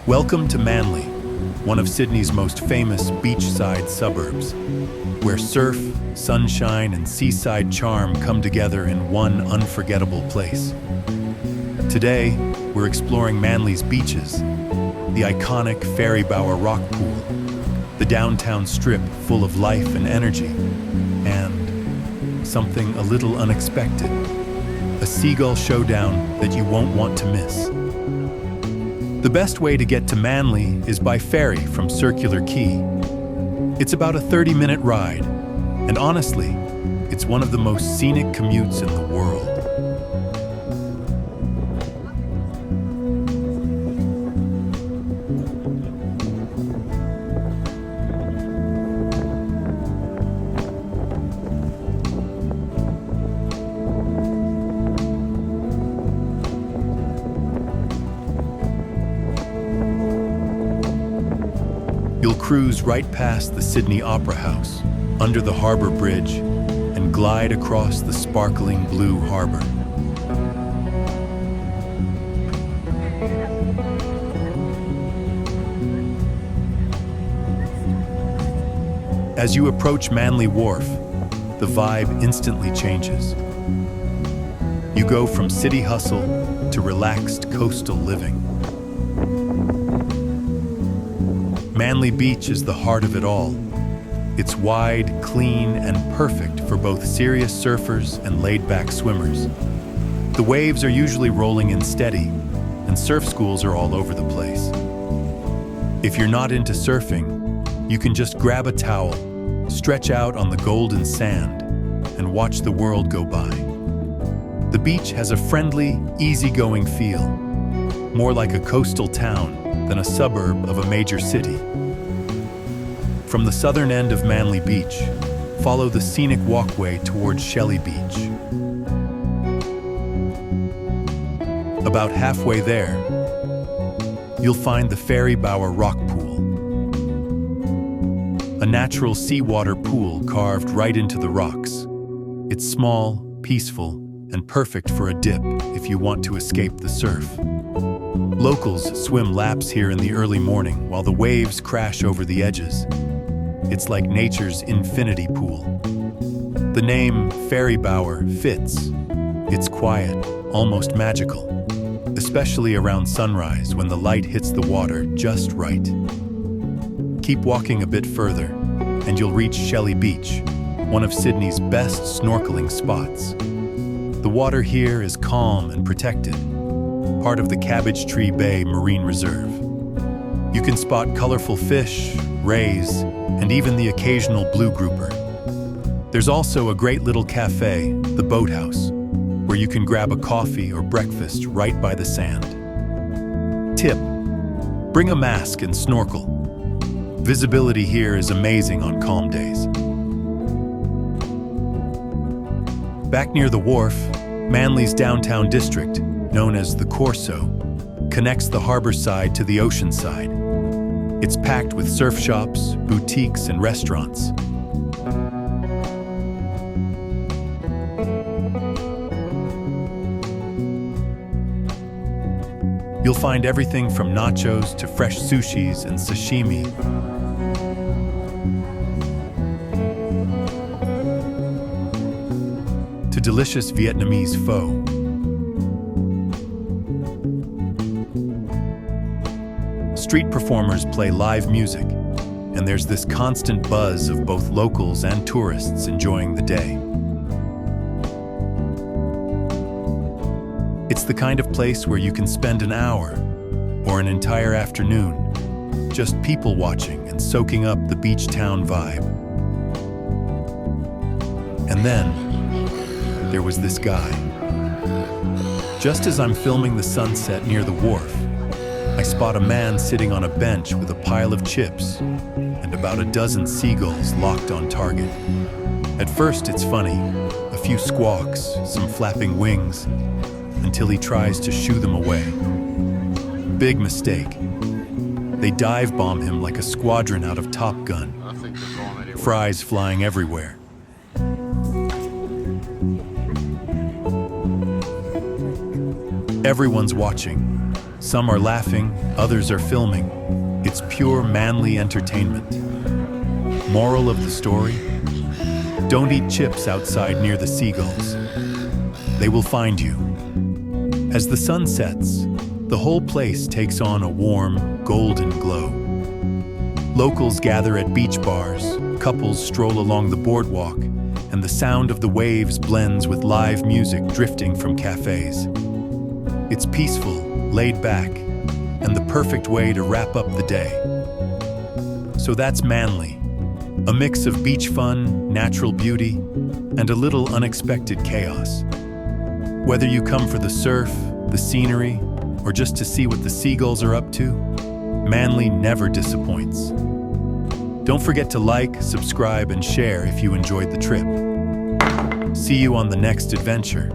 Welcome to Manly, one of Sydney's most famous beachside suburbs, where surf, sunshine, and seaside charm come together in one unforgettable place. Today, we're exploring Manly's beaches, the iconic Ferry rock pool, the downtown strip full of life and energy, and something a little unexpected, a seagull showdown that you won't want to miss. The best way to get to Manly is by ferry from Circular Quay. It's about a 30-minute ride, and honestly, it's one of the most scenic commutes in the world. You'll cruise right past the Sydney Opera House, under the harbour bridge, and glide across the sparkling blue harbour. As you approach Manly Wharf, the vibe instantly changes. You go from city hustle to relaxed coastal living. Manly Beach is the heart of it all. It's wide, clean, and perfect for both serious surfers and laid-back swimmers. The waves are usually rolling in steady, and surf schools are all over the place. If you're not into surfing, you can just grab a towel, stretch out on the golden sand, and watch the world go by. The beach has a friendly, easygoing feel, more like a coastal town than a suburb of a major city. From the southern end of Manly Beach, follow the scenic walkway towards Shelly Beach. About halfway there, you'll find the Ferry rock pool, a natural seawater pool carved right into the rocks. It's small, peaceful, and perfect for a dip if you want to escape the surf. Locals swim laps here in the early morning while the waves crash over the edges. It's like nature's infinity pool. The name Ferry fits. It's quiet, almost magical, especially around sunrise when the light hits the water just right. Keep walking a bit further, and you'll reach Shelly Beach, one of Sydney's best snorkeling spots. The water here is calm and protected, part of the Cabbage Tree Bay Marine Reserve. You can spot colorful fish, rays, and even the occasional blue grouper. There's also a great little cafe, the Boathouse, where you can grab a coffee or breakfast right by the sand. Tip: bring a mask and snorkel. Visibility here is amazing on calm days. Back near the wharf, Manly's downtown district, known as the Corso, connects the harbour side to the ocean side. It's packed with surf shops, boutiques, and restaurants. You'll find everything from nachos to fresh sushis and sashimi. To delicious Vietnamese pho. Street performers play live music, and there's this constant buzz of both locals and tourists enjoying the day. It's the kind of place where you can spend an hour or an entire afternoon just people watching and soaking up the beach town vibe. And then there was this guy. Just as I'm filming the sunset near the wharf, I spot a man sitting on a bench with a pile of chips and about a dozen seagulls locked on target. At first it's funny, a few squawks, some flapping wings, until he tries to shoo them away. Big mistake. They dive bomb him like a squadron out of Top Gun. Fries flying everywhere. Everyone's watching, Some are laughing, others are filming. It's pure manly entertainment. Moral of the story? Don't eat chips outside near the seagulls. They will find you. As the sun sets, the whole place takes on a warm, golden glow. Locals gather at beach bars, couples stroll along the boardwalk, and the sound of the waves blends with live music drifting from cafés. It's peaceful, laid back, and the perfect way to wrap up the day. So that's Manly, a mix of beach fun, natural beauty, and a little unexpected chaos. Whether you come for the surf, the scenery, or just to see what the seagulls are up to, Manly never disappoints. Don't forget to like, subscribe, and share if you enjoyed the trip. See you on the next adventure.